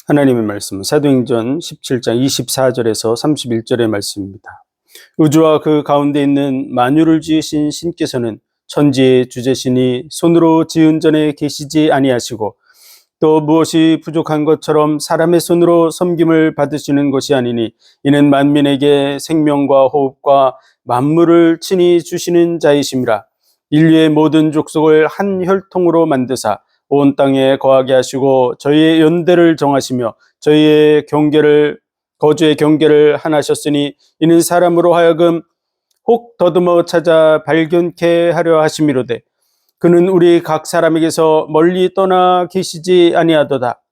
하나님의 말씀은 사도행전 17장 24절에서 31절의 말씀입니다. 우주와 그 가운데 있는 만유를 지으신 신께서는 천지의 주제시니 손으로 지은 전에 계시지 아니하시고 또 무엇이 부족한 것처럼 사람의 손으로 섬김을 받으시는 것이 아니니 이는 만민에게 생명과 호흡과 만물을 친히 주시는 자이심이라. 인류의 모든 족속을 한 혈통으로 만드사 온 땅에 거하게 하시고 저희의 연대를 정하시며 저희의 거주의 경계를 하나셨으니 이는 사람으로 하여금 혹 더듬어 찾아 발견케 하려 하심이로되 그는 우리 각 사람에게서 멀리 떠나 계시지 아니하도다.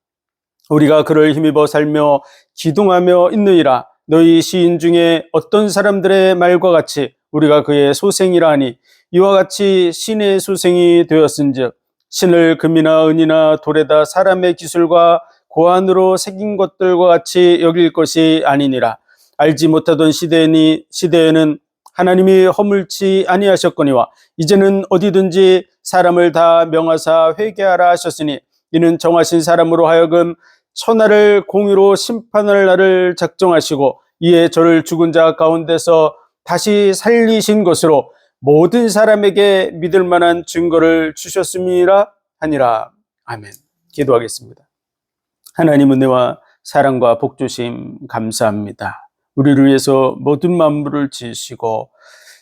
우리가 그를 힘입어 살며 기동하며 있느니라. 너희 시인 중에 어떤 사람들의 말과 같이 우리가 그의 소생이라 하니 이와 같이 신의 소생이 되었은즉 신을 금이나 은이나 돌에다 사람의 기술과 고안으로 새긴 것들과 같이 여길 것이 아니니라. 알지 못하던 시대에는 하나님이 허물치 아니하셨거니와 이제는 어디든지 사람을 다 명하사 회개하라 하셨으니 이는 정하신 사람으로 하여금 천하를 공의로 심판할 날을 작정하시고 이에 저를 죽은 자 가운데서 다시 살리신 것으로 모든 사람에게 믿을 만한 증거를 주셨음이라 하니라. 아멘. 기도하겠습니다. 하나님 은혜와 사랑과 복 주심 감사합니다. 우리를 위해서 모든 만물을 지으시고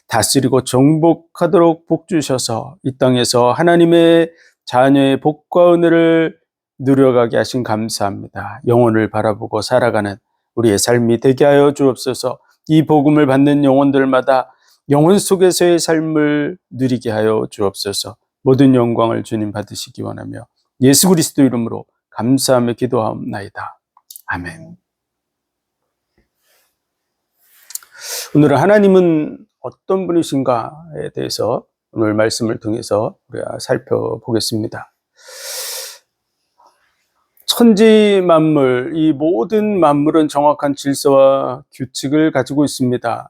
다스리고 정복하도록 복 주셔서 이 땅에서 하나님의 자녀의 복과 은혜를 누려가게 하신 감사합니다. 영혼을 바라보고 살아가는 우리의 삶이 되게 하여 주옵소서. 이 복음을 받는 영혼들마다 영혼 속에서의 삶을 누리게 하여 주옵소서. 모든 영광을 주님 받으시기 원하며 예수 그리스도 이름으로 감사하며 기도하옵나이다. 아멘. 오늘은 하나님은 어떤 분이신가에 대해서 오늘 말씀을 통해서 우리가 살펴보겠습니다. 천지 만물, 이 모든 만물은 정확한 질서와 규칙을 가지고 있습니다.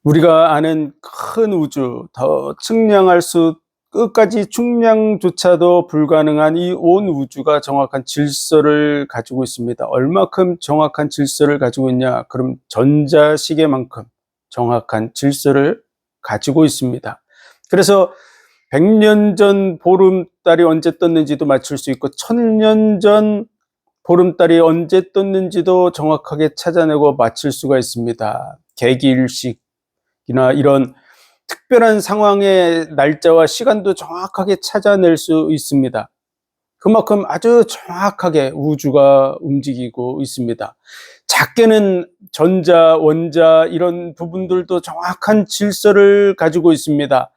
우리가 아는 큰 우주, 더 측량할 수 끝까지 측량조차도 불가능한 이 온 우주가 정확한 질서를 가지고 있습니다. 얼마큼 정확한 질서를 가지고 있냐? 그럼 전자시계만큼 정확한 질서를 가지고 있습니다. 그래서 100년 전 보름달이 언제 떴는지도 맞출 수 있고 1000년 전 보름달이 언제 떴는지도 정확하게 찾아내고 맞출 수가 있습니다. 개기일식이나 이런 특별한 상황의 날짜와 시간도 정확하게 찾아낼 수 있습니다. 그만큼 아주 정확하게 우주가 움직이고 있습니다. 작게는 전자, 원자 이런 부분들도 정확한 질서를 가지고 있습니다.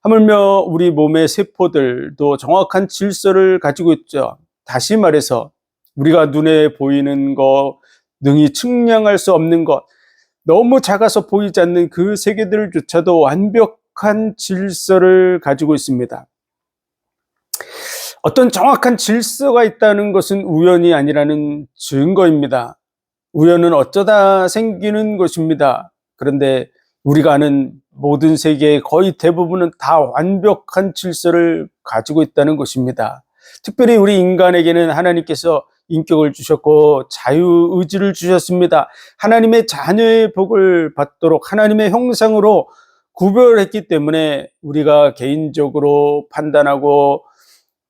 하물며 우리 몸의 세포들도 정확한 질서를 가지고 있죠. 다시 말해서 우리가 눈에 보이는 것, 능히 측량할 수 없는 것, 너무 작아서 보이지 않는 그 세계들조차도 완벽한 질서를 가지고 있습니다. 어떤 정확한 질서가 있다는 것은 우연이 아니라는 증거입니다. 우연은 어쩌다 생기는 것입니다. 그런데 우리가 아는 모든 세계의 거의 대부분은 다 완벽한 질서를 가지고 있다는 것입니다. 특별히 우리 인간에게는 하나님께서 인격을 주셨고 자유의지를 주셨습니다. 하나님의 자녀의 복을 받도록 하나님의 형상으로 구별했기 때문에 우리가 개인적으로 판단하고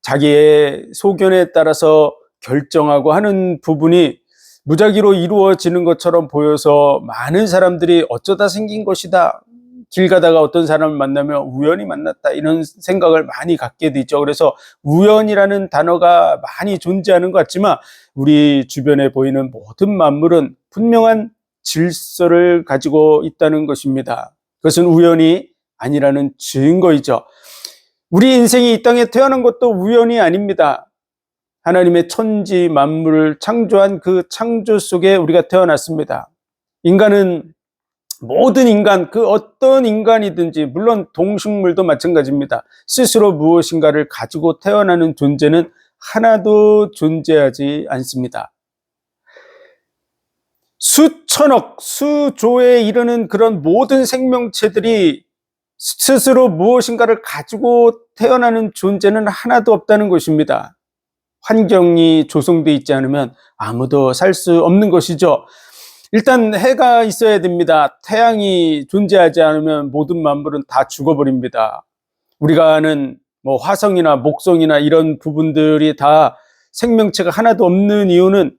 자기의 소견에 따라서 결정하고 하는 부분이 무작위로 이루어지는 것처럼 보여서 많은 사람들이 어쩌다 생긴 것이다. 길 가다가 어떤 사람을 만나면 우연히 만났다 이런 생각을 많이 갖게 되죠. 그래서 우연이라는 단어가 많이 존재하는 것 같지만 우리 주변에 보이는 모든 만물은 분명한 질서를 가지고 있다는 것입니다. 그것은 우연이 아니라는 증거이죠. 우리 인생이 이 땅에 태어난 것도 우연이 아닙니다. 하나님의 천지 만물을 창조한 그 창조 속에 우리가 태어났습니다. 인간은 모든 인간, 그 어떤 인간이든지 물론 동식물도 마찬가지입니다. 스스로 무엇인가를 가지고 태어나는 존재는 하나도 존재하지 않습니다. 수천억, 수조에 이르는 그런 모든 생명체들이 스스로 무엇인가를 가지고 태어나는 존재는 하나도 없다는 것입니다. 환경이 조성되어 있지 않으면 아무도 살 수 없는 것이죠. 일단 해가 있어야 됩니다. 태양이 존재하지 않으면 모든 만물은 다 죽어버립니다. 우리가 아는 화성이나 목성이나 이런 부분들이 다 생명체가 하나도 없는 이유는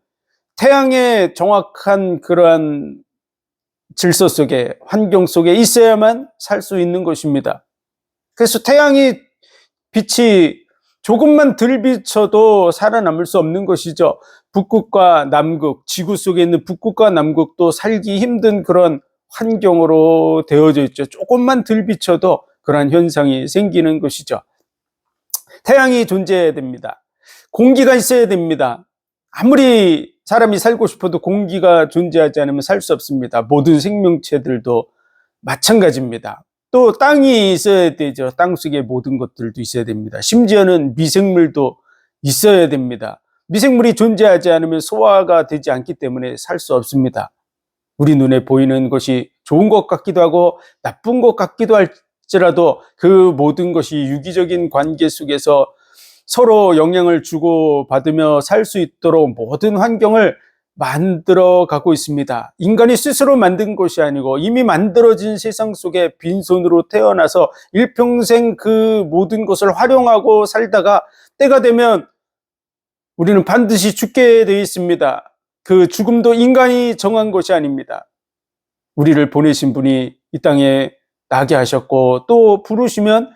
태양의 정확한 그러한 질서 속에, 환경 속에 있어야만 살 수 있는 것입니다. 그래서 태양이 빛이 조금만 덜 비춰도 살아남을 수 없는 것이죠. 북극과 남극, 지구 속에 있는 북극과 남극도 살기 힘든 그런 환경으로 되어져 있죠. 조금만 덜 비춰도 그런 현상이 생기는 것이죠. 태양이 존재해야 됩니다. 공기가 있어야 됩니다. 아무리 사람이 살고 싶어도 공기가 존재하지 않으면 살 수 없습니다. 모든 생명체들도 마찬가지입니다. 또 땅이 있어야 되죠. 땅 속에 모든 것들도 있어야 됩니다. 심지어는 미생물도 있어야 됩니다. 미생물이 존재하지 않으면 소화가 되지 않기 때문에 살 수 없습니다. 우리 눈에 보이는 것이 좋은 것 같기도 하고 나쁜 것 같기도 할지라도 그 모든 것이 유기적인 관계 속에서 서로 영향을 주고받으며 살 수 있도록 모든 환경을 만들어 가고 있습니다. 인간이 스스로 만든 것이 아니고 이미 만들어진 세상 속에 빈손으로 태어나서 일평생 그 모든 것을 활용하고 살다가 때가 되면 우리는 반드시 죽게 되어 있습니다. 그 죽음도 인간이 정한 것이 아닙니다. 우리를 보내신 분이 이 땅에 나게 하셨고 또 부르시면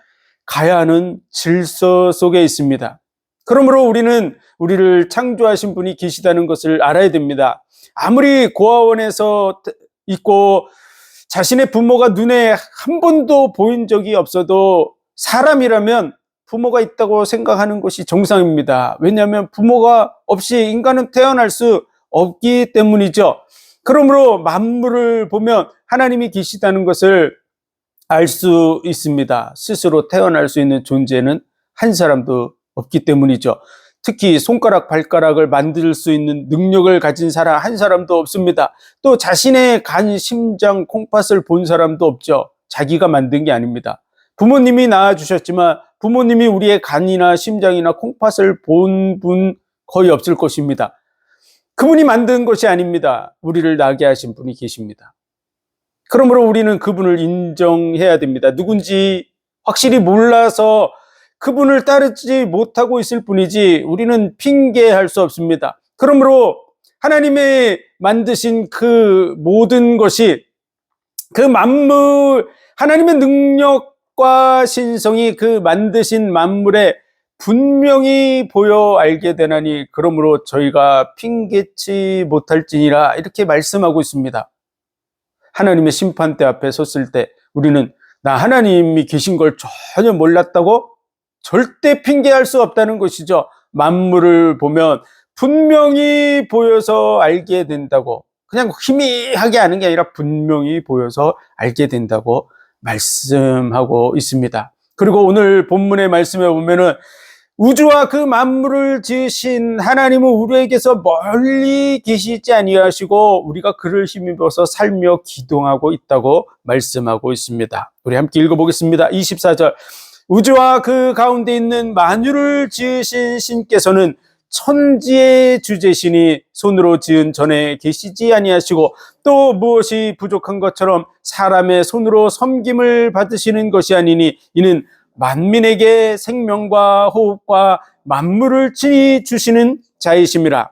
가야 하는 질서 속에 있습니다. 그러므로 우리는 우리를 창조하신 분이 계시다는 것을 알아야 됩니다. 아무리 고아원에서 있고 자신의 부모가 눈에 한 번도 보인 적이 없어도 사람이라면 부모가 있다고 생각하는 것이 정상입니다. 왜냐하면 부모가 없이 인간은 태어날 수 없기 때문이죠. 그러므로 만물을 보면 하나님이 계시다는 것을 알 수 있습니다. 스스로 태어날 수 있는 존재는 한 사람도 없기 때문이죠. 특히 손가락, 발가락을 만들 수 있는 능력을 가진 사람 한 사람도 없습니다. 또 자신의 간, 심장, 콩팥을 본 사람도 없죠. 자기가 만든 게 아닙니다. 부모님이 낳아주셨지만 부모님이 우리의 간이나 심장이나 콩팥을 본 분 거의 없을 것입니다. 그분이 만든 것이 아닙니다. 우리를 나게 하신 분이 계십니다. 그러므로 우리는 그분을 인정해야 됩니다. 누군지 확실히 몰라서 그분을 따르지 못하고 있을 뿐이지 우리는 핑계할 수 없습니다. 그러므로 하나님의 만드신 그 모든 것이 그 만물, 하나님의 능력과 신성이 그 만드신 만물에 분명히 보여 알게 되나니 그러므로 저희가 핑계치 못할지니라 이렇게 말씀하고 있습니다. 하나님의 심판대 앞에 섰을 때 우리는 나 하나님이 계신 걸 전혀 몰랐다고? 절대 핑계할 수 없다는 것이죠. 만물을 보면 분명히 보여서 알게 된다고, 그냥 희미하게 아는 게 아니라 분명히 보여서 알게 된다고 말씀하고 있습니다. 그리고 오늘 본문의 말씀에 보면은 우주와 그 만물을 지으신 하나님은 우리에게서 멀리 계시지 아니하시고 우리가 그를 힘입어서 살며 기동하고 있다고 말씀하고 있습니다. 우리 함께 읽어보겠습니다. 24절. 우주와 그 가운데 있는 만유를 지으신 신께서는 천지의 주제시니 손으로 지은 전에 계시지 아니하시고 또 무엇이 부족한 것처럼 사람의 손으로 섬김을 받으시는 것이 아니니 이는 만민에게 생명과 호흡과 만물을 친히 주시는 자이심이라.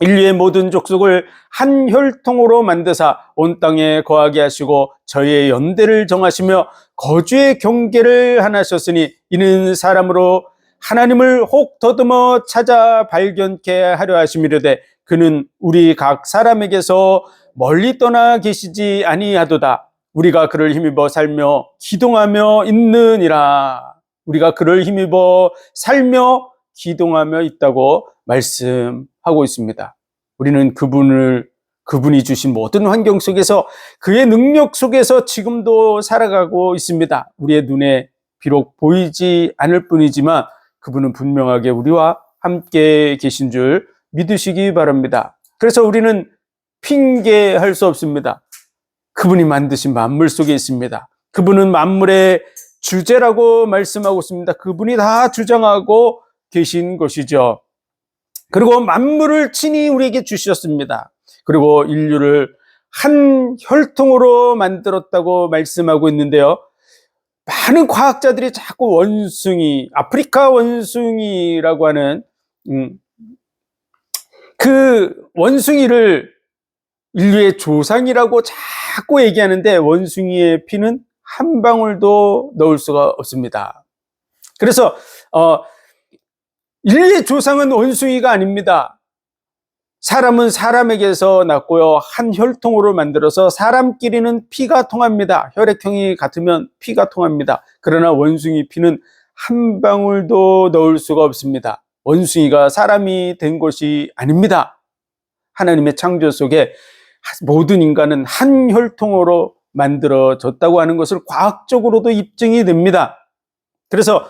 인류의 모든 족속을 한 혈통으로 만드사 온 땅에 거하게 하시고 저희의 연대를 정하시며 거주의 경계를 하나셨으니 이는 사람으로 하나님을 혹 더듬어 찾아 발견케 하려 하심이로되 그는 우리 각 사람에게서 멀리 떠나 계시지 아니하도다. 우리가 그를 힘입어 살며 기동하며 있느니라. 우리가 그를 힘입어 살며 기동하며 있다고 말씀하고 있습니다. 우리는 그분이 주신 모든 환경 속에서 그의 능력 속에서 지금도 살아가고 있습니다. 우리의 눈에 비록 보이지 않을 뿐이지만 그분은 분명하게 우리와 함께 계신 줄 믿으시기 바랍니다. 그래서 우리는 핑계할 수 없습니다. 그분이 만드신 만물 속에 있습니다. 그분은 만물의 주제라고 말씀하고 있습니다. 그분이 다 주장하고 계신 것이죠. 그리고 만물을 친히 우리에게 주셨습니다. 그리고 인류를 한 혈통으로 만들었다고 말씀하고 있는데요. 많은 과학자들이 자꾸 원숭이, 아프리카 원숭이라고 하는 그 원숭이를 인류의 조상이라고 자꾸 얘기하는데, 원숭이의 피는 한 방울도 넣을 수가 없습니다. 그래서 인류의 조상은 원숭이가 아닙니다. 사람은 사람에게서 났고요, 한 혈통으로 만들어서 사람끼리는 피가 통합니다. 혈액형이 같으면 피가 통합니다. 그러나 원숭이 피는 한 방울도 넣을 수가 없습니다. 원숭이가 사람이 된 것이 아닙니다. 하나님의 창조 속에 모든 인간은 한 혈통으로 만들어졌다고 하는 것을 과학적으로도 입증이 됩니다. 그래서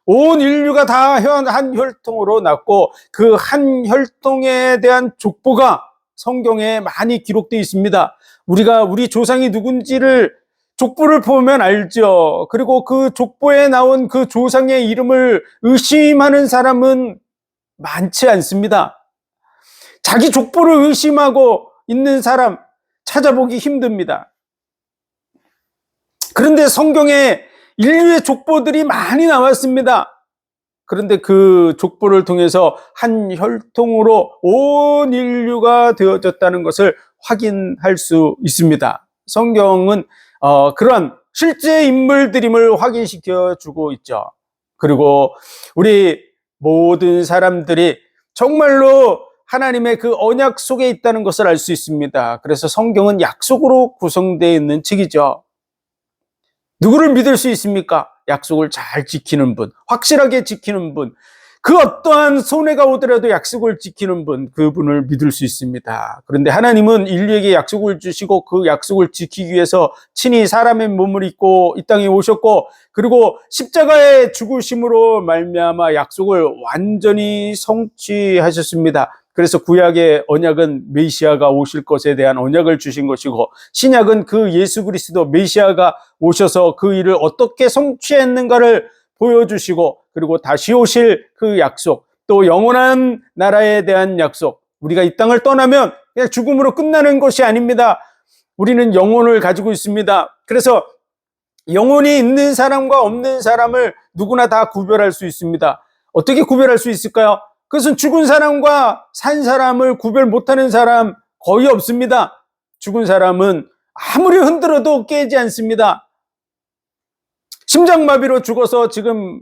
온 인류가 다 한 혈통으로 났고, 그 한 혈통에 대한 족보가 성경에 많이 기록되어 있습니다. 우리가 우리 조상이 누군지를 족보를 보면 알죠. 그리고 그 족보에 나온 그 조상의 이름을 의심하는 사람은 많지 않습니다. 자기 족보를 의심하고 있는 사람 찾아보기 힘듭니다. 그런데 성경에 인류의 족보들이 많이 나왔습니다. 그런데 그 족보를 통해서 한 혈통으로 온 인류가 되어졌다는 것을 확인할 수 있습니다. 성경은 그런 실제 인물들임을 확인시켜 주고 있죠. 그리고 우리 모든 사람들이 정말로 하나님의 그 언약 속에 있다는 것을 알 수 있습니다. 그래서 성경은 약속으로 구성되어 있는 책이죠. 누구를 믿을 수 있습니까? 약속을 잘 지키는 분, 확실하게 지키는 분, 그 어떠한 손해가 오더라도 약속을 지키는 분, 그분을 믿을 수 있습니다. 그런데 하나님은 인류에게 약속을 주시고 그 약속을 지키기 위해서 친히 사람의 몸을 입고 이 땅에 오셨고, 그리고 십자가의 죽으심으로 말미암아 약속을 완전히 성취하셨습니다. 그래서 구약의 언약은 메시아가 오실 것에 대한 언약을 주신 것이고, 신약은 그 예수 그리스도 메시아가 오셔서 그 일을 어떻게 성취했는가를 보여주시고, 그리고 다시 오실 그 약속, 또 영원한 나라에 대한 약속, 우리가 이 땅을 떠나면 그냥 죽음으로 끝나는 것이 아닙니다. 우리는 영혼을 가지고 있습니다. 그래서 영혼이 있는 사람과 없는 사람을 누구나 다 구별할 수 있습니다. 어떻게 구별할 수 있을까요? 그것은 죽은 사람과 산 사람을 구별 못하는 사람 거의 없습니다. 죽은 사람은 아무리 흔들어도 깨지 않습니다. 심장마비로 죽어서 지금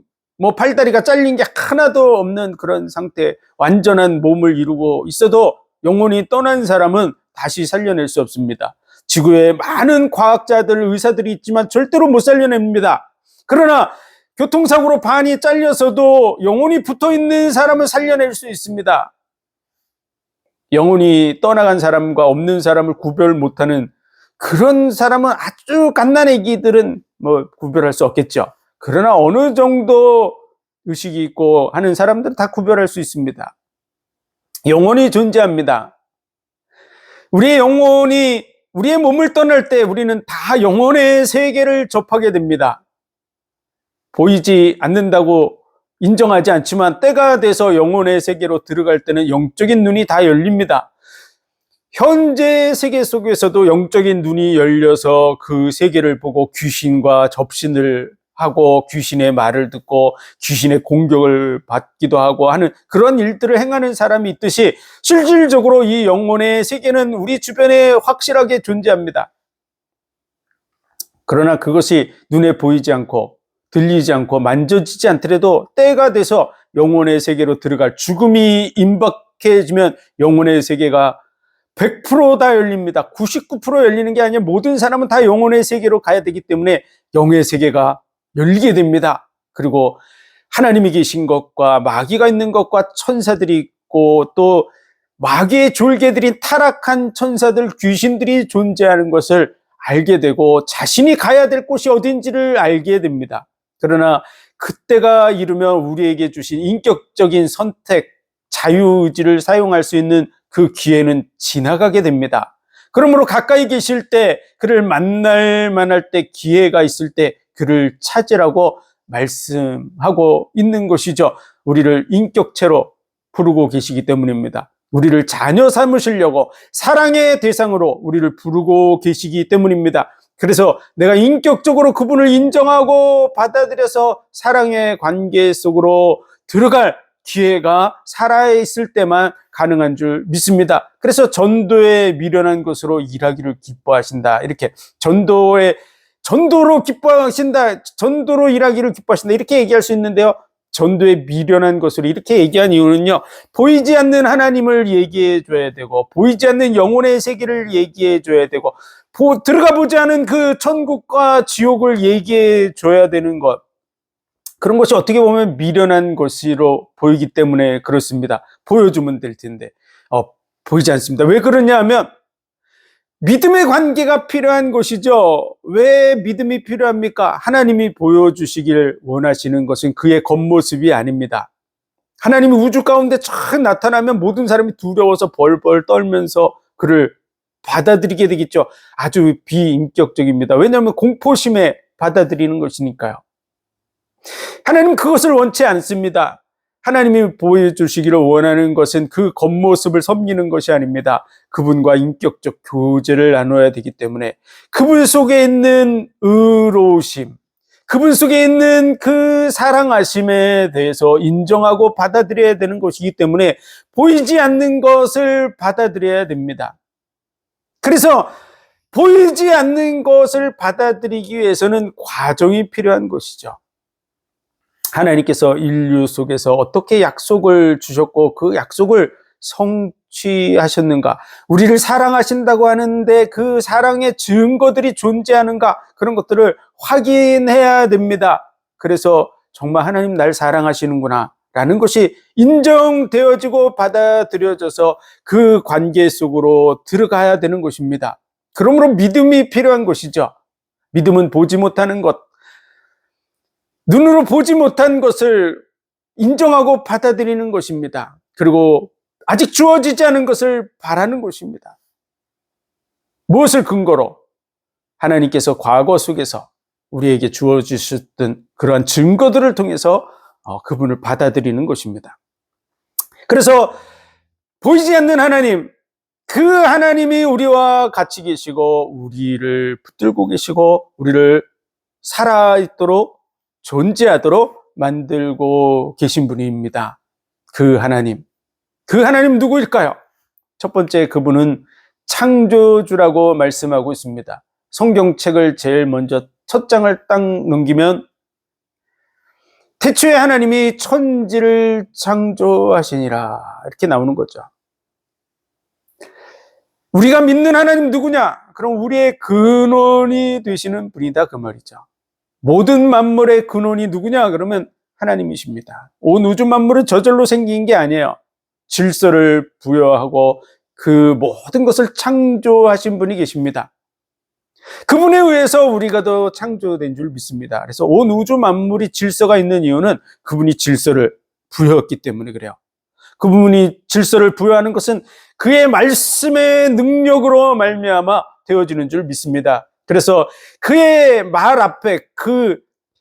팔다리가 잘린 게 하나도 없는 그런 상태, 완전한 몸을 이루고 있어도 영혼이 떠난 사람은 다시 살려낼 수 없습니다. 지구에 많은 과학자들, 의사들이 있지만 절대로 못 살려냅니다. 그러나 교통사고로 반이 잘려서도 영혼이 붙어있는 사람은 살려낼 수 있습니다. 영혼이 떠나간 사람과 없는 사람을 구별 못하는 그런 사람은, 아주 갓난아기들은 구별할 수 없겠죠. 그러나 어느 정도 의식이 있고 하는 사람들은 다 구별할 수 있습니다. 영혼이 존재합니다. 우리의 영혼이 우리의 몸을 떠날 때 우리는 다 영혼의 세계를 접하게 됩니다. 보이지 않는다고 인정하지 않지만 때가 돼서 영혼의 세계로 들어갈 때는 영적인 눈이 다 열립니다. 현재 세계 속에서도 영적인 눈이 열려서 그 세계를 보고 귀신과 접신을 하고 귀신의 말을 듣고 귀신의 공격을 받기도 하고 하는 그런 일들을 행하는 사람이 있듯이, 실질적으로 이 영혼의 세계는 우리 주변에 확실하게 존재합니다. 그러나 그것이 눈에 보이지 않고 들리지 않고 만져지지 않더라도 때가 돼서 영혼의 세계로 들어갈, 죽음이 임박해지면 영혼의 세계가 100% 다 열립니다. 99% 열리는 게 아니라 모든 사람은 다 영혼의 세계로 가야 되기 때문에 영의 세계가 열리게 됩니다. 그리고 하나님이 계신 것과 마귀가 있는 것과 천사들이 있고, 또 마귀의 졸개들인 타락한 천사들, 귀신들이 존재하는 것을 알게 되고 자신이 가야 될 곳이 어딘지를 알게 됩니다. 그러나 그때가 이르면 우리에게 주신 인격적인 선택, 자유의지를 사용할 수 있는 그 기회는 지나가게 됩니다. 그러므로 가까이 계실 때, 그를 만날 만할 때, 기회가 있을 때 그를 찾으라고 말씀하고 있는 것이죠. 우리를 인격체로 부르고 계시기 때문입니다. 우리를 자녀 삼으시려고 사랑의 대상으로 우리를 부르고 계시기 때문입니다. 그래서 내가 인격적으로 그분을 인정하고 받아들여서 사랑의 관계 속으로 들어갈 기회가 살아있을 때만 가능한 줄 믿습니다. 그래서 전도에 미련한 것으로 일하기를 기뻐하신다. 이렇게 전도로 기뻐하신다. 전도로 일하기를 기뻐하신다. 이렇게 얘기할 수 있는데요. 전도에 미련한 것으로 이렇게 얘기한 이유는요, 보이지 않는 하나님을 얘기해 줘야 되고, 보이지 않는 영혼의 세계를 얘기해 줘야 되고, 들어가 보지 않은 그 천국과 지옥을 얘기해 줘야 되는 것, 그런 것이 어떻게 보면 미련한 것으로 보이기 때문에 그렇습니다. 보여주면 될 텐데 보이지 않습니다. 왜 그러냐 하면 믿음의 관계가 필요한 것이죠. 왜 믿음이 필요합니까? 하나님이 보여주시길 원하시는 것은 그의 겉모습이 아닙니다. 하나님이 우주 가운데 쫙 나타나면 모든 사람이 두려워서 벌벌 떨면서 그를 받아들이게 되겠죠. 아주 비인격적입니다. 왜냐하면 공포심에 받아들이는 것이니까요. 하나님은 그것을 원치 않습니다. 하나님이 보여주시기를 원하는 것은 그 겉모습을 섬기는 것이 아닙니다. 그분과 인격적 교제를 나눠야 되기 때문에 그분 속에 있는 의로우심, 그분 속에 있는 그 사랑하심에 대해서 인정하고 받아들여야 되는 것이기 때문에 보이지 않는 것을 받아들여야 됩니다. 그래서 보이지 않는 것을 받아들이기 위해서는 과정이 필요한 것이죠. 하나님께서 인류 속에서 어떻게 약속을 주셨고 그 약속을 성취하셨는가, 우리를 사랑하신다고 하는데 그 사랑의 증거들이 존재하는가, 그런 것들을 확인해야 됩니다. 그래서 정말 하나님 날 사랑하시는구나 라는 것이 인정되어지고 받아들여져서 그 관계 속으로 들어가야 되는 것입니다. 그러므로 믿음이 필요한 것이죠. 믿음은 보지 못하는 것, 눈으로 보지 못한 것을 인정하고 받아들이는 것입니다. 그리고 아직 주어지지 않은 것을 바라는 것입니다. 무엇을 근거로? 하나님께서 과거 속에서 우리에게 주어주셨던 그러한 증거들을 통해서 그분을 받아들이는 것입니다. 그래서 보이지 않는 하나님, 그 하나님이 우리와 같이 계시고 우리를 붙들고 계시고 우리를 살아있도록 존재하도록 만들고 계신 분입니다. 그 하나님 누구일까요? 첫 번째, 그분은 창조주라고 말씀하고 있습니다. 성경책을 제일 먼저 첫 장을 딱 넘기면 태초에 하나님이 천지를 창조하시니라 이렇게 나오는 거죠. 우리가 믿는 하나님 누구냐? 그럼 우리의 근원이 되시는 분이다 그 말이죠. 모든 만물의 근원이 누구냐? 그러면 하나님이십니다. 온 우주 만물은 저절로 생긴 게 아니에요. 질서를 부여하고 그 모든 것을 창조하신 분이 계십니다. 그분에 의해서 우리가 더 창조된 줄 믿습니다. 그래서 온 우주 만물이 질서가 있는 이유는 그분이 질서를 부여했기 때문에 그래요. 그분이 질서를 부여하는 것은 그의 말씀의 능력으로 말미암아 되어지는 줄 믿습니다. 그래서 그의 말 앞에, 그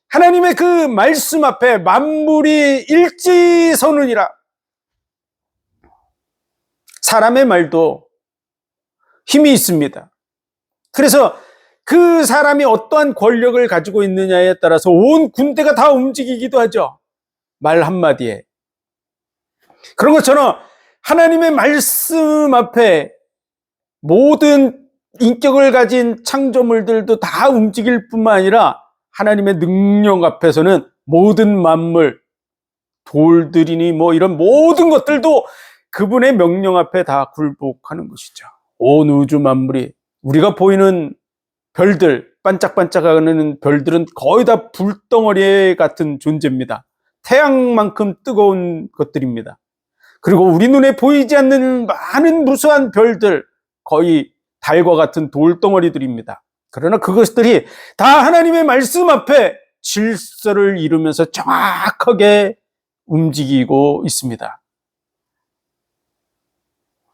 하나님의 그 말씀 앞에 만물이 일지선언이라. 사람의 말도 힘이 있습니다. 그래서 그 사람이 어떠한 권력을 가지고 있느냐에 따라서 온 군대가 다 움직이기도 하죠. 말 한마디에. 그런 것처럼 하나님의 말씀 앞에 모든 인격을 가진 창조물들도 다 움직일 뿐만 아니라 하나님의 능력 앞에서는 모든 만물, 돌들이니 뭐 이런 모든 것들도 그분의 명령 앞에 다 굴복하는 것이죠. 온 우주 만물이, 우리가 보이는 별들, 반짝반짝하는 별들은 거의 다 불덩어리 같은 존재입니다. 태양만큼 뜨거운 것들입니다. 그리고 우리 눈에 보이지 않는 많은 무수한 별들, 거의 달과 같은 돌덩어리들입니다. 그러나 그것들이 다 하나님의 말씀 앞에 질서를 이루면서 정확하게 움직이고 있습니다.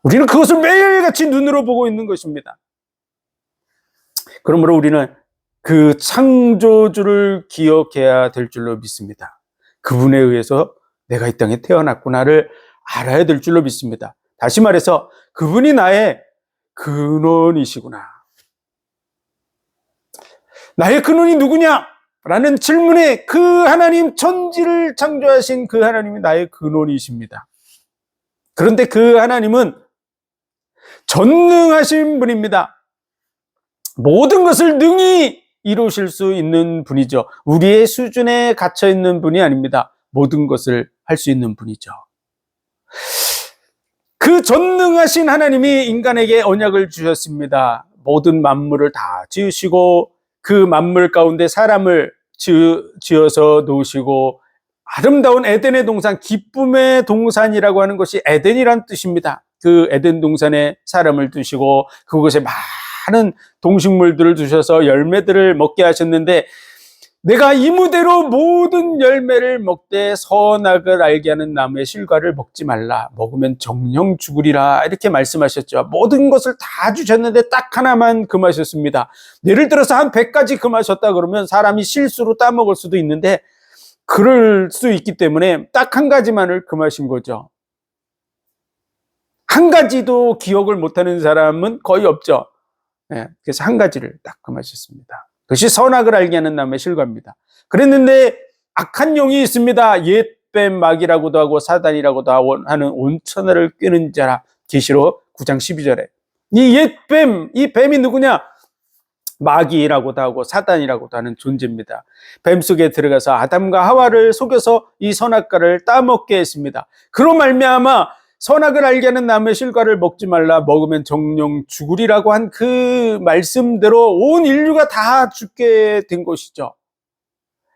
우리는 그것을 매일같이 눈으로 보고 있는 것입니다. 그러므로 우리는 그 창조주를 기억해야 될 줄로 믿습니다. 그분에 의해서 내가 이 땅에 태어났구나를 알아야 될 줄로 믿습니다. 다시 말해서 그분이 나의 근원이시구나. 나의 근원이 누구냐? 라는 질문에 그 하나님, 천지를 창조하신 그 하나님이 나의 근원이십니다. 그런데 그 하나님은 전능하신 분입니다. 모든 것을 능히 이루실 수 있는 분이죠. 우리의 수준에 갇혀 있는 분이 아닙니다. 모든 것을 할 수 있는 분이죠. 그 전능하신 하나님이 인간에게 언약을 주셨습니다. 모든 만물을 다 지으시고 그 만물 가운데 사람을 지어서 놓으시고 아름다운 에덴의 동산, 기쁨의 동산이라고 하는 것이 에덴이란 뜻입니다. 그 에덴 동산에 사람을 두시고 그곳에 많은 동식물들을 두셔서 열매들을 먹게 하셨는데, 내가 이무대로 모든 열매를 먹되 선악을 알게 하는 나무의 실과를 먹지 말라. 먹으면 정령 죽으리라. 이렇게 말씀하셨죠. 모든 것을 다 주셨는데 딱 하나만 금하셨습니다. 예를 들어서 한 100가지 금하셨다 그러면 사람이 실수로 따먹을 수도 있는데 그럴 수 있기 때문에 딱 한 가지만을 금하신 거죠. 한 가지도 기억을 못하는 사람은 거의 없죠. 그래서 한 가지를 딱 금하셨습니다. 그것이 선악을 알게 하는 나무의 실과입니다. 그랬는데 악한 영이 있습니다. 옛뱀 마귀라고도 하고 사단이라고도 하는 온천하를 꿰는 자라. 계시록 9장 12절에 이 옛뱀, 이 뱀이 누구냐? 마귀라고도 하고 사단이라고도 하는 존재입니다. 뱀 속에 들어가서 아담과 하와를 속여서 이 선악과를 따먹게 했습니다. 그로 말미암아 선악을 알게 하는 나무의 실과를 먹지 말라. 먹으면 정령 죽으리라고 한 그 말씀대로 온 인류가 다 죽게 된 것이죠.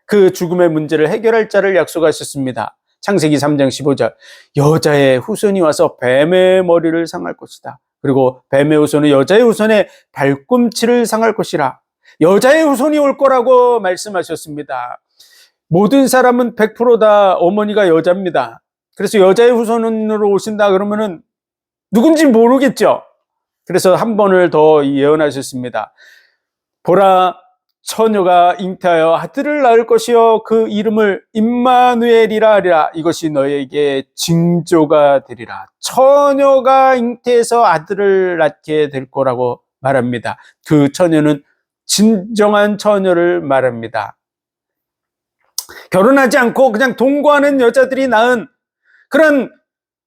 그 죽음의 문제를 해결할 자를 약속하셨습니다. 창세기 3장 15절 여자의 후손이 와서 뱀의 머리를 상할 것이다. 그리고 뱀의 후손은 여자의 후손의 발꿈치를 상할 것이라. 여자의 후손이 올 거라고 말씀하셨습니다. 모든 사람은 100%다 어머니가 여자입니다. 그래서 여자의 후손으로 오신다 그러면은 누군지 모르겠죠. 그래서 한 번을 더 예언하셨습니다. 보라, 처녀가 잉태하여 아들을 낳을 것이요 그 이름을 임마누엘이라 하리라. 이것이 너에게 징조가 되리라. 처녀가 잉태해서 아들을 낳게 될 거라고 말합니다. 그 처녀는 진정한 처녀를 말합니다. 결혼하지 않고 그냥 동거하는 여자들이 낳은 그런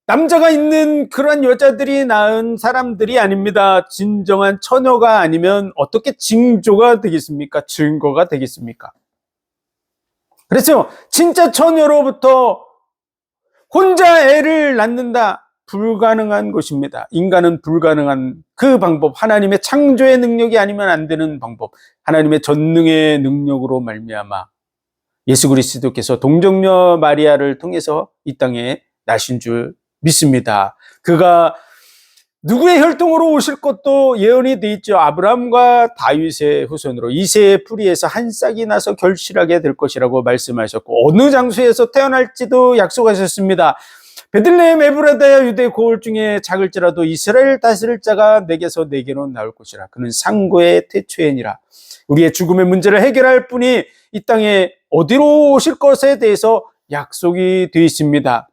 남자가 있는 그런 여자들이 낳은 사람들이 아닙니다. 진정한 처녀가 아니면 어떻게 징조가 되겠습니까? 증거가 되겠습니까? 그래서 진짜 처녀로부터 혼자 애를 낳는다. 불가능한 것입니다. 인간은 불가능한 그 방법, 하나님의 창조의 능력이 아니면 안 되는 방법, 하나님의 전능의 능력으로 말미암아 예수 그리스도께서 동정녀 마리아를 통해서 이 땅에 나신 줄 믿습니다. 그가 누구의 혈통으로 오실 것도 예언이 돼 있죠. 아브라함과 다윗의 후손으로 이새의 뿌리에서 한 싹이 나서 결실하게 될 것이라고 말씀하셨고 어느 장소에서 태어날지도 약속하셨습니다. 베들레헴 에브라다야 유대 고을 중에 작을지라도 이스라엘 다스릴 자가 내게서 내게로 나올 것이라. 그는 상고의 태초에니라. 우리의 죽음의 문제를 해결할 분이 이 땅에 어디로 오실 것에 대해서 약속이 되어 있습니다.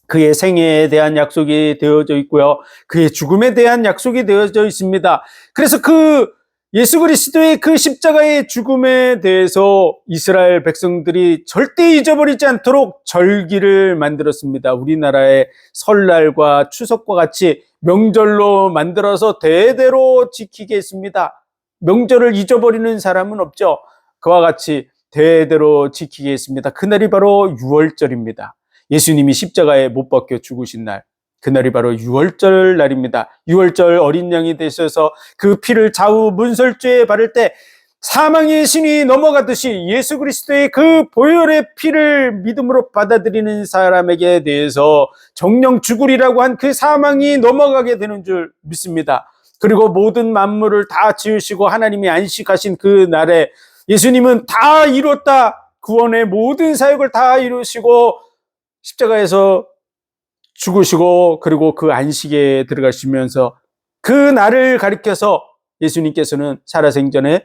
그의 생애에 대한 약속이 되어져 있고요. 그의 죽음에 대한 약속이 되어져 있습니다. 그래서 그 예수 그리스도의 그 십자가의 죽음에 대해서 이스라엘 백성들이 절대 잊어버리지 않도록 절기를 만들었습니다. 우리나라의 설날과 추석과 같이 명절로 만들어서 대대로 지키게 했습니다. 명절을 잊어버리는 사람은 없죠. 그와 같이 대대로 지키게 했습니다. 그날이 바로 유월절입니다. 예수님이 십자가에 못 박혀 죽으신 날, 그날이 바로 유월절 날입니다. 유월절 어린 양이 되셔서 그 피를 좌우 문설주에 바를 때 사망의 신이 넘어가듯이 예수 그리스도의 그 보혈의 피를 믿음으로 받아들이는 사람에게 대해서 정령 죽으리라고 한 그 사망이 넘어가게 되는 줄 믿습니다. 그리고 모든 만물을 다 지으시고 하나님이 안식하신 그 날에 예수님은 다 이뤘다, 구원의 모든 사역을 다 이루시고 십자가에서 죽으시고 그리고 그 안식에 들어가시면서 그 날을 가리켜서 예수님께서는 살아생전에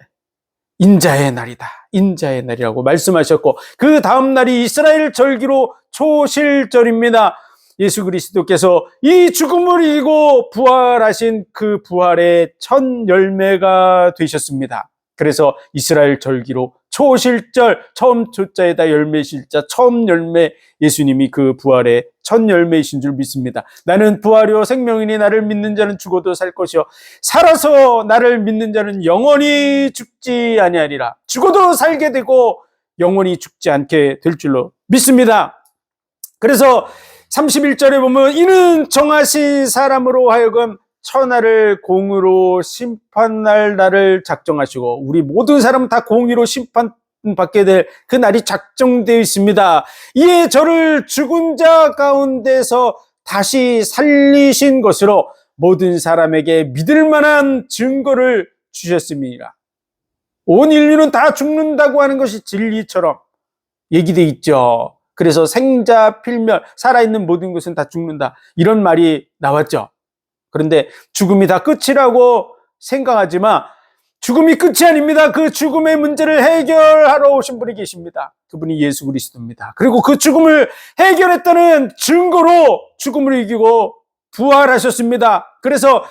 인자의 날이다, 인자의 날이라고 말씀하셨고 그 다음 날이 이스라엘 절기로 초실절입니다. 예수 그리스도께서 이 죽음을 이기고 부활하신 그 부활의 첫 열매가 되셨습니다. 그래서 이스라엘 절기로 초실절, 처음 초자에다 열매실자, 처음 열매, 예수님이 그 부활의 첫 열매이신 줄 믿습니다. 나는 부활이요 생명이니 나를 믿는 자는 죽어도 살 것이요 살아서 나를 믿는 자는 영원히 죽지 아니하리라. 죽어도 살게 되고 영원히 죽지 않게 될 줄로 믿습니다. 그래서 31절에 보면 이는 정하신 사람으로 하여금 천하를 공의로 심판할 날을 작정하시고, 우리 모든 사람은 다 공의로 심판받게 될 그 날이 작정되어 있습니다. 이에 저를 죽은 자 가운데서 다시 살리신 것으로 모든 사람에게 믿을 만한 증거를 주셨습니다. 온 인류는 다 죽는다고 하는 것이 진리처럼 얘기되어 있죠. 그래서 생자 필멸, 살아있는 모든 것은 다 죽는다, 이런 말이 나왔죠. 그런데 죽음이 다 끝이라고 생각하지만 죽음이 끝이 아닙니다. 그 죽음의 문제를 해결하러 오신 분이 계십니다. 그분이 예수 그리스도입니다. 그리고 그 죽음을 해결했다는 증거로 죽음을 이기고 부활하셨습니다. 그래서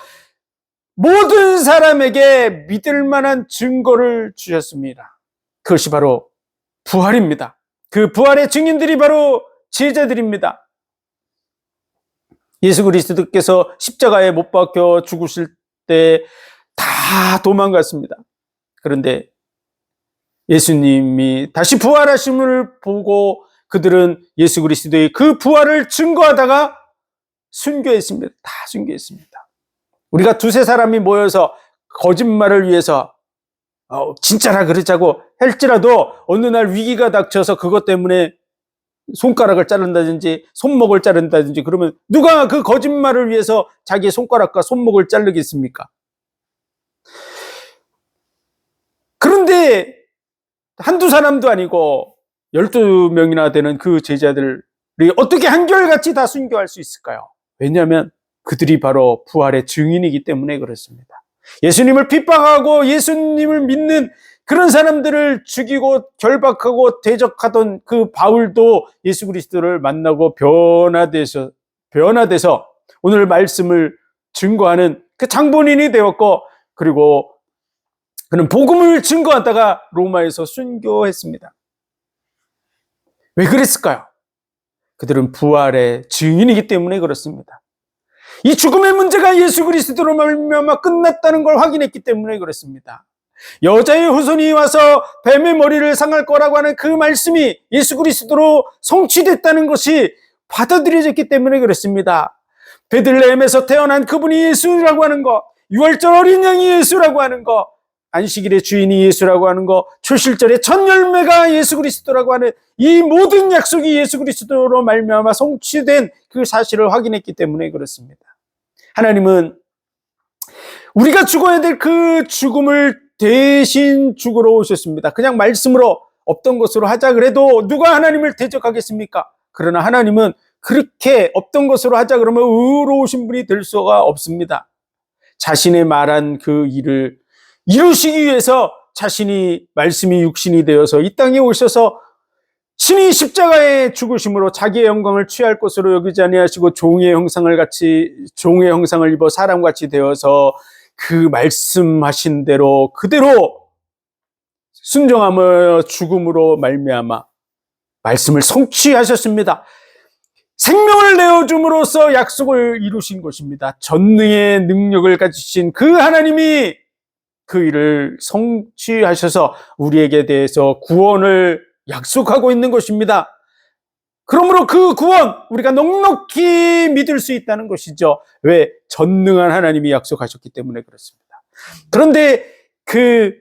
모든 사람에게 믿을 만한 증거를 주셨습니다. 그것이 바로 부활입니다. 그 부활의 증인들이 바로 제자들입니다. 예수 그리스도께서 십자가에 못 박혀 죽으실 때 다 도망갔습니다. 그런데 예수님이 다시 부활하심을 보고 그들은 예수 그리스도의 그 부활을 증거하다가 순교했습니다. 다 순교했습니다. 우리가 두세 사람이 모여서 거짓말을 위해서 진짜라 그러자고 할지라도 어느 날 위기가 닥쳐서 그것 때문에 손가락을 자른다든지 손목을 자른다든지 그러면 누가 그 거짓말을 위해서 자기의 손가락과 손목을 자르겠습니까? 그런데 한두 사람도 아니고 12명이나 되는 그 제자들이 어떻게 한결같이 다 순교할 수 있을까요? 왜냐하면 그들이 바로 부활의 증인이기 때문에 그렇습니다. 예수님을 핍박하고 예수님을 믿는 그런 사람들을 죽이고 결박하고 대적하던 그 바울도 예수 그리스도를 만나고 변화돼서 오늘 말씀을 증거하는 그 장본인이 되었고, 그리고 그는 복음을 증거하다가 로마에서 순교했습니다. 왜 그랬을까요? 그들은 부활의 증인이기 때문에 그렇습니다. 이 죽음의 문제가 예수 그리스도로 말미암아 끝났다는 걸 확인했기 때문에 그렇습니다. 여자의 후손이 와서 뱀의 머리를 상할 거라고 하는 그 말씀이 예수 그리스도로 성취됐다는 것이 받아들여졌기 때문에 그렇습니다. 베들레헴에서 태어난 그분이 예수라고 하는 것, 유월절 어린 양이 예수라고 하는 것, 안식일의 주인이 예수라고 하는 것, 초실절의 첫 열매가 예수 그리스도라고 하는 이 모든 약속이 예수 그리스도로 말미암아 성취된 그 사실을 확인했기 때문에 그렇습니다. 하나님은 우리가 죽어야 될 그 죽음을 대신 죽으러 오셨습니다. 그냥 말씀으로 없던 것으로 하자 그래도 누가 하나님을 대적하겠습니까? 그러나 하나님은 그렇게 없던 것으로 하자 그러면 의로우신 분이 될 수가 없습니다. 자신의 말한 그 일을 이루시기 위해서 자신이 말씀이 육신이 되어서 이 땅에 오셔서 신이 십자가에 죽으심으로 자기의 영광을 취할 것으로 여기지 아니하시고 종의 형상을 입어 사람같이 되어서 그 말씀하신 대로 그대로 순종하며 죽음으로 말미암아 말씀을 성취하셨습니다. 생명을 내어줌으로써 약속을 이루신 것입니다. 전능의 능력을 가지신 그 하나님이 그 일을 성취하셔서 우리에게 대해서 구원을 약속하고 있는 것입니다. 그러므로 그 구원 우리가 넉넉히 믿을 수 있다는 것이죠. 왜? 전능한 하나님이 약속하셨기 때문에 그렇습니다. 그런데 그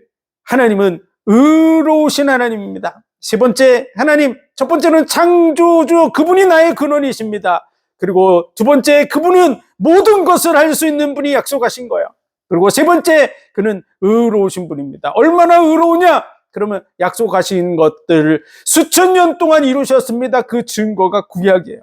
하나님은 의로우신 하나님입니다. 세 번째 하나님, 첫 번째는 창조주, 그분이 나의 근원이십니다. 그리고 두 번째, 그분은 모든 것을 할 수 있는 분이 약속하신 거예요. 그리고 세 번째, 그는 의로우신 분입니다. 얼마나 의로우냐? 그러면 약속하신 것들을 수천 년 동안 이루셨습니다. 그 증거가 구약이에요.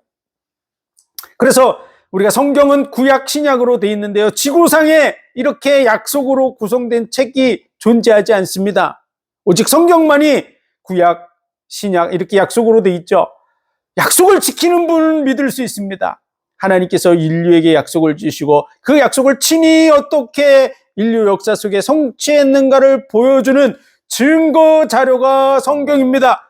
그래서 우리가 성경은 구약 신약으로 되어 있는데요, 지구상에 이렇게 약속으로 구성된 책이 존재하지 않습니다. 오직 성경만이 구약 신약 이렇게 약속으로 되어 있죠. 약속을 지키는 분을 믿을 수 있습니다. 하나님께서 인류에게 약속을 주시고 그 약속을 친히 어떻게 인류 역사 속에 성취했는가를 보여주는 증거 자료가 성경입니다.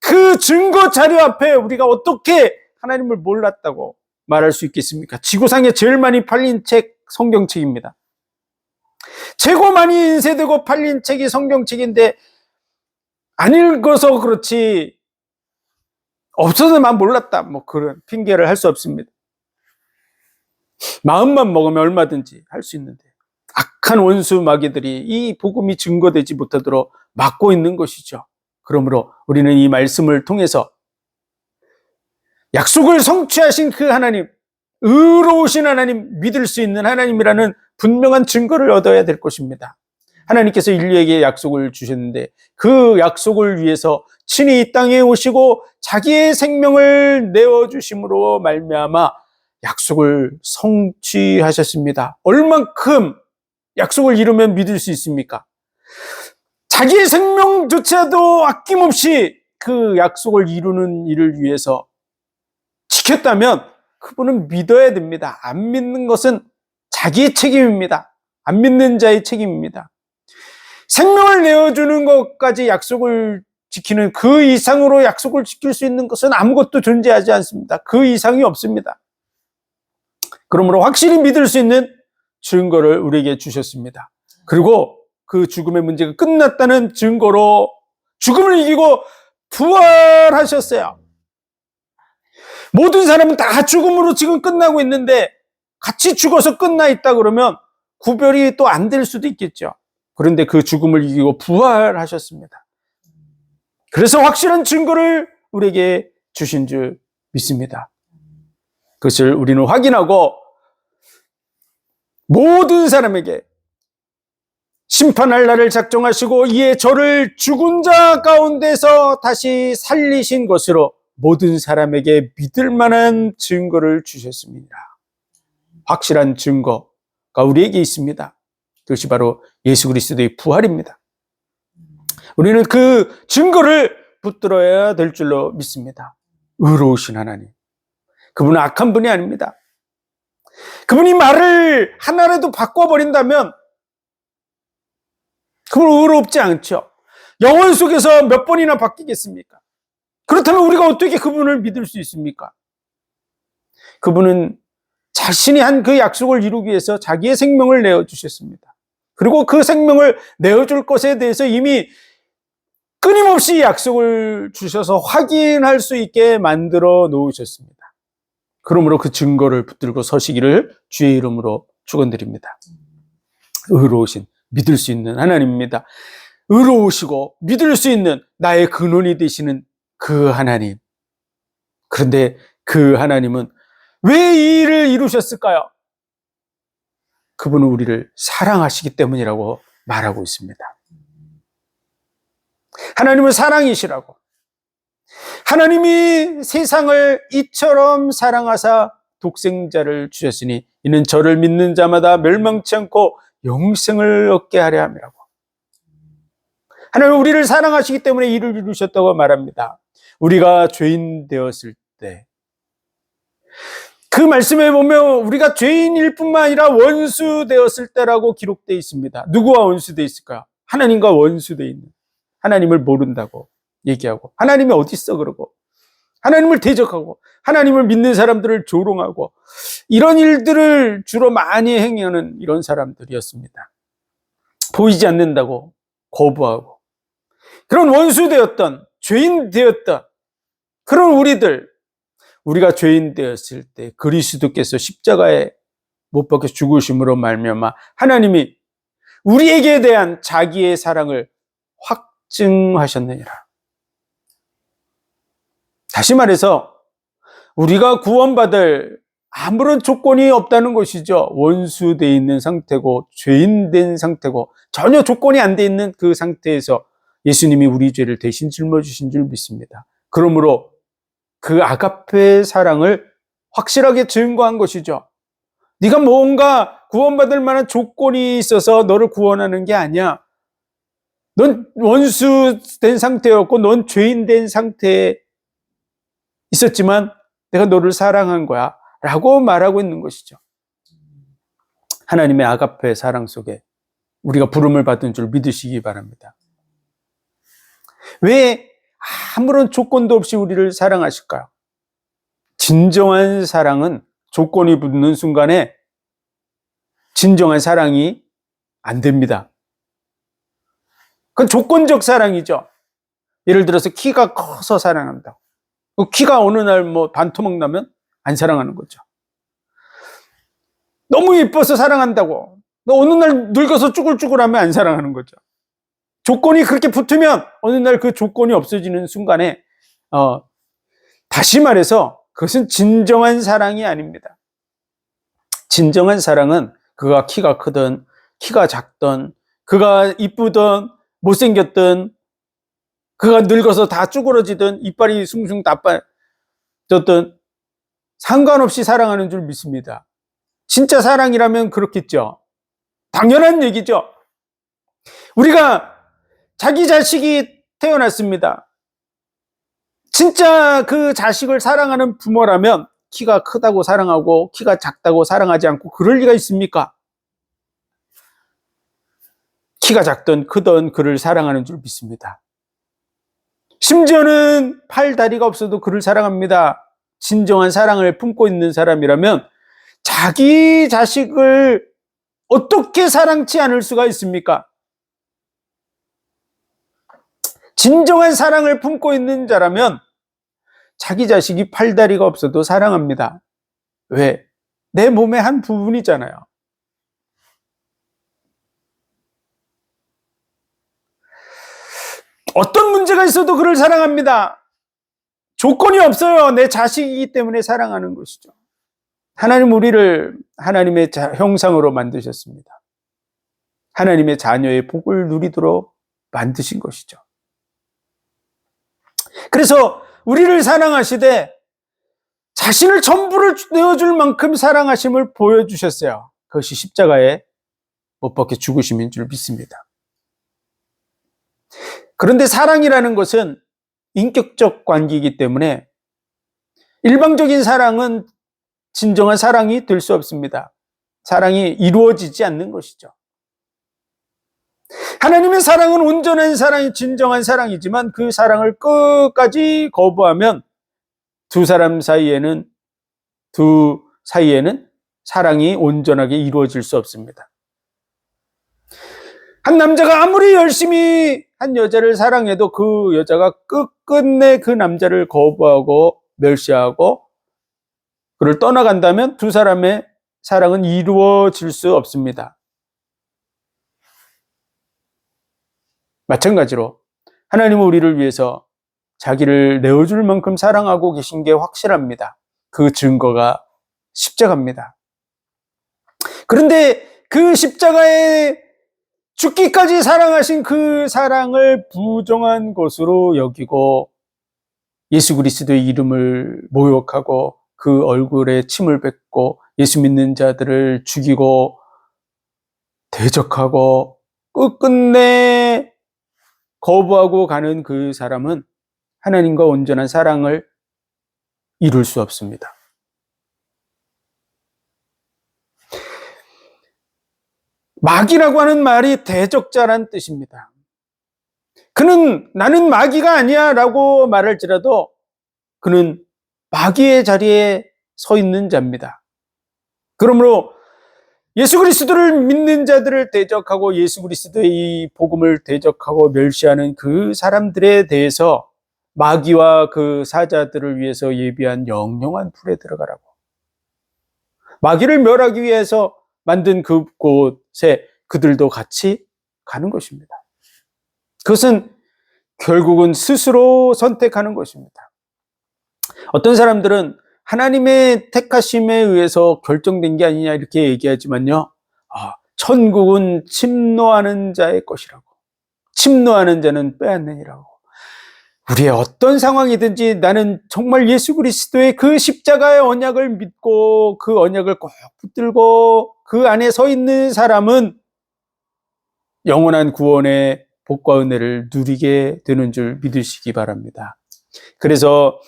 그 증거 자료 앞에 우리가 어떻게 하나님을 몰랐다고 말할 수 있겠습니까? 지구상에 제일 많이 팔린 책 성경책입니다. 최고 많이 인쇄되고 팔린 책이 성경책인데 안 읽어서 그렇지 없어서만 몰랐다 뭐 그런 핑계를 할 수 없습니다. 마음만 먹으면 얼마든지 할 수 있는데 악한 원수 마귀들이 이 복음이 증거되지 못하도록 막고 있는 것이죠. 그러므로 우리는 이 말씀을 통해서 약속을 성취하신 그 하나님, 의로우신 하나님, 믿을 수 있는 하나님이라는 분명한 증거를 얻어야 될 것입니다. 하나님께서 인류에게 약속을 주셨는데 그 약속을 위해서 친히 이 땅에 오시고 자기의 생명을 내어주심으로 말미암아 약속을 성취하셨습니다. 얼만큼 약속을 이루면 믿을 수 있습니까? 자기의 생명조차도 아낌없이 그 약속을 이루는 일을 위해서 지켰다면 그분은 믿어야 됩니다. 안 믿는 것은 자기의 책임입니다. 안 믿는 자의 책임입니다. 생명을 내어주는 것까지 약속을 지키는 그 이상으로 약속을 지킬 수 있는 것은 아무것도 존재하지 않습니다. 그 이상이 없습니다. 그러므로 확실히 믿을 수 있는 증거를 우리에게 주셨습니다. 그리고 그 죽음의 문제가 끝났다는 증거로 죽음을 이기고 부활하셨어요. 모든 사람은 다 죽음으로 지금 끝나고 있는데 같이 죽어서 끝나 있다 그러면 구별이 또 안 될 수도 있겠죠. 그런데 그 죽음을 이기고 부활하셨습니다. 그래서 확실한 증거를 우리에게 주신 줄 믿습니다. 그것을 우리는 확인하고 모든 사람에게 심판할 날을 작정하시고 이에 저를 죽은 자 가운데서 다시 살리신 것으로 모든 사람에게 믿을 만한 증거를 주셨습니다. 확실한 증거가 우리에게 있습니다. 그것이 바로 예수 그리스도의 부활입니다. 우리는 그 증거를 붙들어야 될 줄로 믿습니다. 의로우신 하나님. 그분은 악한 분이 아닙니다. 그분이 말을 하나라도 바꿔버린다면 그분은 의롭지 않죠. 영혼 속에서 몇 번이나 바뀌겠습니까? 그렇다면 우리가 어떻게 그분을 믿을 수 있습니까? 그분은 자신이 한 그 약속을 이루기 위해서 자기의 생명을 내어주셨습니다. 그리고 그 생명을 내어줄 것에 대해서 이미 끊임없이 약속을 주셔서 확인할 수 있게 만들어 놓으셨습니다. 그러므로 그 증거를 붙들고 서시기를 주의 이름으로 축원드립니다. 의로우신 믿을 수 있는 하나님입니다. 의로우시고 믿을 수 있는 나의 근원이 되시는 그 하나님. 그런데 그 하나님은 왜 이 일을 이루셨을까요? 그분은 우리를 사랑하시기 때문이라고 말하고 있습니다. 하나님은 사랑이시라고. 하나님이 세상을 이처럼 사랑하사 독생자를 주셨으니 이는 저를 믿는 자마다 멸망치 않고 영생을 얻게 하려 함이라고. 하나님은 우리를 사랑하시기 때문에 이를 이루셨다고 말합니다. 우리가 죄인 되었을 때 그 말씀에 보면 우리가 죄인일 뿐만 아니라 원수 되었을 때라고 기록되어 있습니다. 누구와 원수되어 있을까요? 하나님과 원수되어 있는, 하나님을 모른다고 얘기하고, 하나님이 어디 있어 그러고, 하나님을 대적하고, 하나님을 믿는 사람들을 조롱하고, 이런 일들을 주로 많이 행하는 이런 사람들이었습니다. 보이지 않는다고 거부하고, 그런 원수 되었던, 죄인 되었던 그런 우리가 죄인 되었을 때 그리스도께서 십자가에 못 박혀 죽으심으로 말미암아 하나님이 우리에게 대한 자기의 사랑을 확증하셨느니라. 다시 말해서 우리가 구원받을 아무런 조건이 없다는 것이죠. 원수되어 있는 상태고 죄인된 상태고 전혀 조건이 안 돼 있는 그 상태에서 예수님이 우리 죄를 대신 짊어지신 줄 믿습니다. 그러므로 그 아가페의 사랑을 확실하게 증거한 것이죠. 네가 뭔가 구원받을 만한 조건이 있어서 너를 구원하는 게 아니야. 넌 원수된 상태였고 넌 죄인된 상태에 있었지만 내가 너를 사랑한 거야 라고 말하고 있는 것이죠. 하나님의 아가페 사랑 속에 우리가 부름을 받은 줄 믿으시기 바랍니다. 왜 아무런 조건도 없이 우리를 사랑하실까요? 진정한 사랑은 조건이 붙는 순간에 진정한 사랑이 안 됩니다. 그건 조건적 사랑이죠. 예를 들어서 키가 커서 사랑한다고. 키가 어느 날 반토막 나면 안 사랑하는 거죠. 너무 예뻐서 사랑한다고. 어느 날 늙어서 쭈글쭈글하면 안 사랑하는 거죠. 조건이 그렇게 붙으면 어느 날 그 조건이 없어지는 순간에 다시 말해서 그것은 진정한 사랑이 아닙니다. 진정한 사랑은 그가 키가 크든 키가 작든 그가 이쁘든 못생겼든 그가 늙어서 다 쭈그러지든 이빨이 숭숭 나빠졌든 상관없이 사랑하는 줄 믿습니다. 진짜 사랑이라면 그렇겠죠. 당연한 얘기죠. 우리가 자기 자식이 태어났습니다. 진짜 그 자식을 사랑하는 부모라면 키가 크다고 사랑하고 키가 작다고 사랑하지 않고 그럴 리가 있습니까? 키가 작든 크든 그를 사랑하는 줄 믿습니다. 심지어는 팔, 다리가 없어도 그를 사랑합니다. 진정한 사랑을 품고 있는 사람이라면 자기 자식을 어떻게 사랑치 않을 수가 있습니까? 진정한 사랑을 품고 있는 자라면 자기 자식이 팔다리가 없어도 사랑합니다. 왜? 내 몸의 한 부분이잖아요. 어떤 문제가 있어도 그를 사랑합니다. 조건이 없어요. 내 자식이기 때문에 사랑하는 것이죠. 하나님 우리를 하나님의 형상으로 만드셨습니다. 하나님의 자녀의 복을 누리도록 만드신 것이죠. 그래서 우리를 사랑하시되 자신을 전부를 내어줄 만큼 사랑하심을 보여주셨어요. 그것이 십자가에 못 박혀 죽으심인 줄 믿습니다. 그런데 사랑이라는 것은 인격적 관계이기 때문에 일방적인 사랑은 진정한 사랑이 될 수 없습니다. 사랑이 이루어지지 않는 것이죠. 하나님의 사랑은 온전한 사랑이 진정한 사랑이지만 그 사랑을 끝까지 거부하면 두 사이에는 사랑이 온전하게 이루어질 수 없습니다. 한 남자가 아무리 열심히 한 여자를 사랑해도 그 여자가 끝끝내 그 남자를 거부하고 멸시하고 그를 떠나간다면 두 사람의 사랑은 이루어질 수 없습니다. 마찬가지로 하나님은 우리를 위해서 자기를 내어줄 만큼 사랑하고 계신 게 확실합니다. 그 증거가 십자가입니다. 그런데 그 십자가에 죽기까지 사랑하신 그 사랑을 부정한 것으로 여기고 예수 그리스도의 이름을 모욕하고 그 얼굴에 침을 뱉고 예수 믿는 자들을 죽이고 대적하고 끝끝내 거부하고 가는 그 사람은 하나님과 온전한 사랑을 이룰 수 없습니다. 마귀라고 하는 말이 대적자란 뜻입니다. 그는 나는 마귀가 아니야 라고 말할지라도 그는 마귀의 자리에 서 있는 자입니다. 그러므로 예수 그리스도를 믿는 자들을 대적하고 예수 그리스도의 이 복음을 대적하고 멸시하는 그 사람들에 대해서 마귀와 그 사자들을 위해서 예비한 영영한 불에 들어가라고. 마귀를 멸하기 위해서 만든 그곳에 그들도 같이 가는 것입니다. 그것은 결국은 스스로 선택하는 것입니다. 어떤 사람들은 하나님의 택하심에 의해서 결정된 게 아니냐 이렇게 얘기하지만요. 천국은 침노하는 자의 것이라고. 침노하는 자는 빼앗느니라고. 우리의 어떤 상황이든지 나는 정말 예수 그리스도의 그 십자가의 언약을 믿고 그 언약을 꼭 붙들고 그 안에 서 있는 사람은 영원한 구원의 복과 은혜를 누리게 되는 줄 믿으시기 바랍니다. 그래서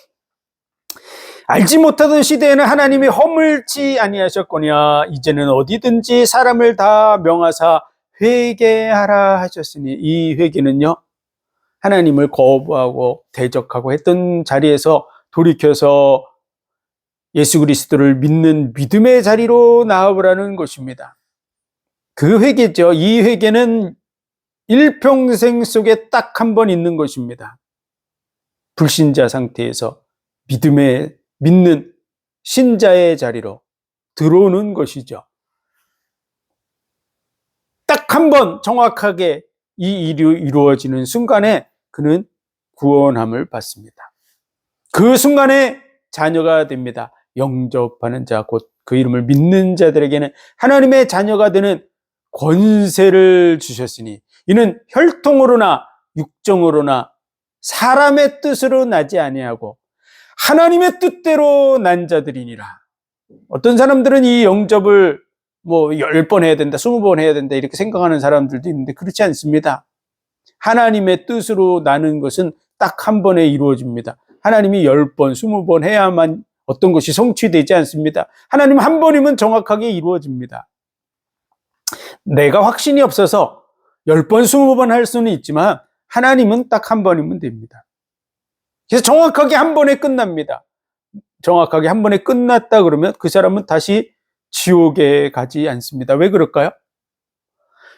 알지 못하던 시대에는 하나님이 허물지 아니하셨거냐 이제는 어디든지 사람을 다 명하사 회개하라 하셨으니, 이 회개는요, 하나님을 거부하고 대적하고 했던 자리에서 돌이켜서 예수 그리스도를 믿는 믿음의 자리로 나아오라는 것입니다. 그 회개죠. 이 회개는 일평생 속에 딱 한 번 있는 것입니다. 불신자 상태에서 믿는 신자의 자리로 들어오는 것이죠. 딱 한 번 정확하게 이 일이 이루어지는 순간에 그는 구원함을 받습니다. 그 순간에 자녀가 됩니다. 영접하는 자, 곧 그 이름을 믿는 자들에게는 하나님의 자녀가 되는 권세를 주셨으니 이는 혈통으로나 육정으로나 사람의 뜻으로 나지 아니하고 하나님의 뜻대로 난 자들이니라. 어떤 사람들은 이 영접을 10번 해야 된다, 20번 해야 된다 이렇게 생각하는 사람들도 있는데 그렇지 않습니다. 하나님의 뜻으로 나는 것은 딱 한 번에 이루어집니다. 하나님이 10번, 20번 해야만 어떤 것이 성취되지 않습니다. 하나님 한 번이면 정확하게 이루어집니다. 내가 확신이 없어서 10번, 20번 할 수는 있지만 하나님은 딱 한 번이면 됩니다. 그래서 정확하게 한 번에 끝납니다. 정확하게 한 번에 끝났다 그러면 그 사람은 다시 지옥에 가지 않습니다. 왜 그럴까요?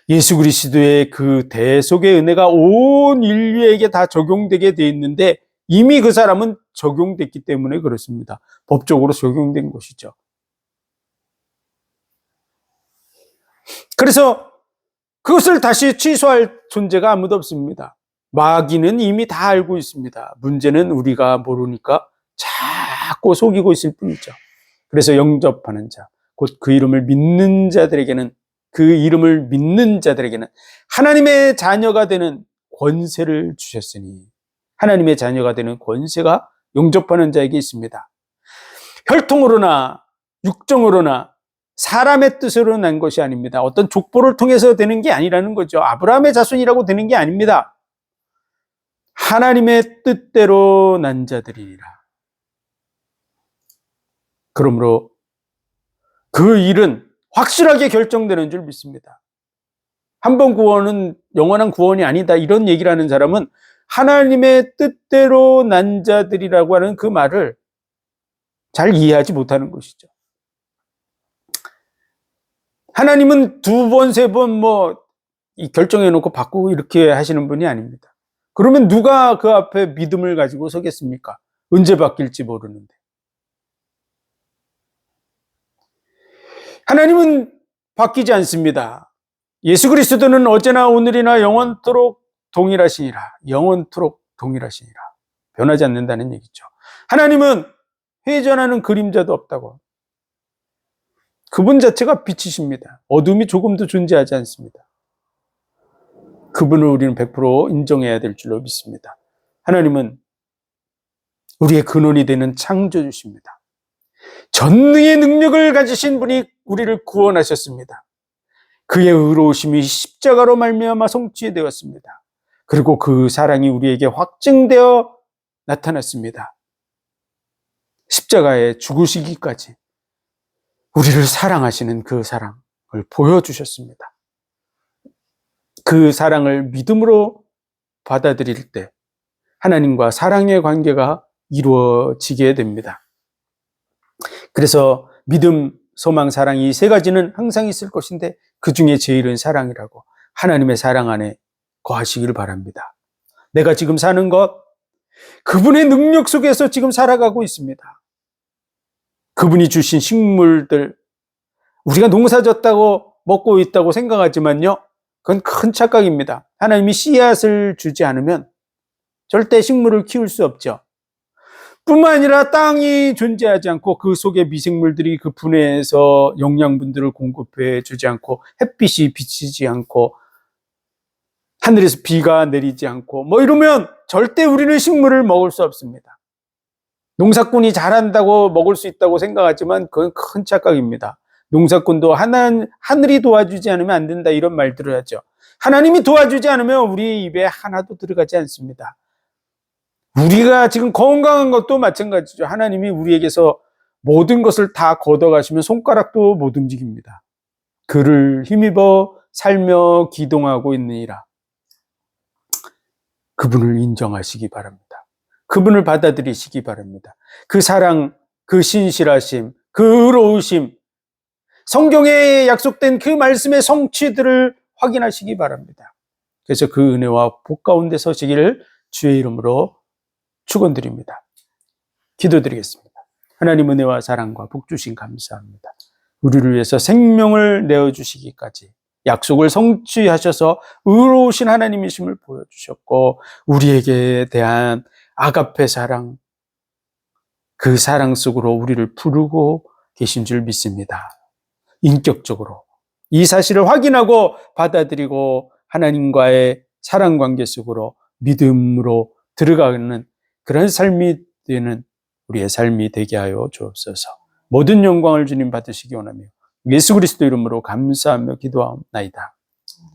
예수 그리스도의 그 대속의 은혜가 온 인류에게 다 적용되게 돼 있는데 이미 그 사람은 적용됐기 때문에 그렇습니다. 법적으로 적용된 것이죠. 그래서 그것을 다시 취소할 존재가 아무도 없습니다. 마귀는 이미 다 알고 있습니다. 문제는 우리가 모르니까 자꾸 속이고 있을 뿐이죠. 그래서 영접하는 자, 곧 그 이름을 믿는 자들에게는, 하나님의 자녀가 되는 권세를 주셨으니, 하나님의 자녀가 되는 권세가 영접하는 자에게 있습니다. 혈통으로나 육정으로나 사람의 뜻으로 난 것이 아닙니다. 어떤 족보를 통해서 되는 게 아니라는 거죠. 아브라함의 자손이라고 되는 게 아닙니다. 하나님의 뜻대로 난 자들이니라. 그러므로 그 일은 확실하게 결정되는 줄 믿습니다. 한 번 구원은 영원한 구원이 아니다 이런 얘기를 하는 사람은 하나님의 뜻대로 난 자들이라고 하는 그 말을 잘 이해하지 못하는 것이죠. 하나님은 2번, 3번 결정해놓고 바꾸고 이렇게 하시는 분이 아닙니다. 그러면 누가 그 앞에 믿음을 가지고 서겠습니까? 언제 바뀔지 모르는데. 하나님은 바뀌지 않습니다. 예수 그리스도는 어제나 오늘이나 영원토록 동일하시니라. 영원토록 동일하시니라. 변하지 않는다는 얘기죠. 하나님은 회전하는 그림자도 없다고. 그분 자체가 빛이십니다. 어둠이 조금도 존재하지 않습니다. 그분을 우리는 100% 인정해야 될 줄로 믿습니다. 하나님은 우리의 근원이 되는 창조주십니다. 전능의 능력을 가지신 분이 우리를 구원하셨습니다. 그의 의로우심이 십자가로 말미암아 성취되었습니다. 그리고 그 사랑이 우리에게 확증되어 나타났습니다. 십자가에 죽으시기까지 우리를 사랑하시는 그 사랑을 보여주셨습니다. 그 사랑을 믿음으로 받아들일 때 하나님과 사랑의 관계가 이루어지게 됩니다. 그래서 믿음, 소망, 사랑 이 3가지는 항상 있을 것인데 그 중에 제일은 사랑이라고, 하나님의 사랑 안에 거하시기를 바랍니다. 내가 지금 사는 것, 그분의 능력 속에서 지금 살아가고 있습니다. 그분이 주신 식물들, 우리가 농사졌다고 먹고 있다고 생각하지만요, 그건 큰 착각입니다. 하나님이 씨앗을 주지 않으면 절대 식물을 키울 수 없죠. 뿐만 아니라 땅이 존재하지 않고 그 속에 미생물들이 그 분해해서 영양분들을 공급해 주지 않고 햇빛이 비치지 않고 하늘에서 비가 내리지 않고 이러면 절대 우리는 식물을 먹을 수 없습니다. 농사꾼이 잘한다고 먹을 수 있다고 생각하지만 그건 큰 착각입니다. 농사꾼도 하늘이 도와주지 않으면 안 된다 이런 말들을 하죠. 하나님이 도와주지 않으면 우리 입에 하나도 들어가지 않습니다. 우리가 지금 건강한 것도 마찬가지죠. 하나님이 우리에게서 모든 것을 다 걷어가시면 손가락도 못 움직입니다. 그를 힘입어 살며 기동하고 있느니라. 그분을 인정하시기 바랍니다. 그분을 받아들이시기 바랍니다. 그 사랑, 그 신실하심, 그 의로우심, 성경에 약속된 그 말씀의 성취들을 확인하시기 바랍니다. 그래서 그 은혜와 복 가운데 서시기를 주의 이름으로 축원드립니다. 기도드리겠습니다. 하나님 은혜와 사랑과 복 주신 감사합니다. 우리를 위해서 생명을 내어주시기까지 약속을 성취하셔서 의로우신 하나님이심을 보여주셨고, 우리에게 대한 아가페 사랑, 그 사랑 속으로 우리를 부르고 계신 줄 믿습니다. 인격적으로 이 사실을 확인하고 받아들이고 하나님과의 사랑 관계 속으로 믿음으로 들어가는 그런 삶이 되는 우리의 삶이 되게 하여 주옵소서. 모든 영광을 주님 받으시기 원하며 예수 그리스도 이름으로 감사하며 기도하옵나이다.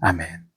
아멘.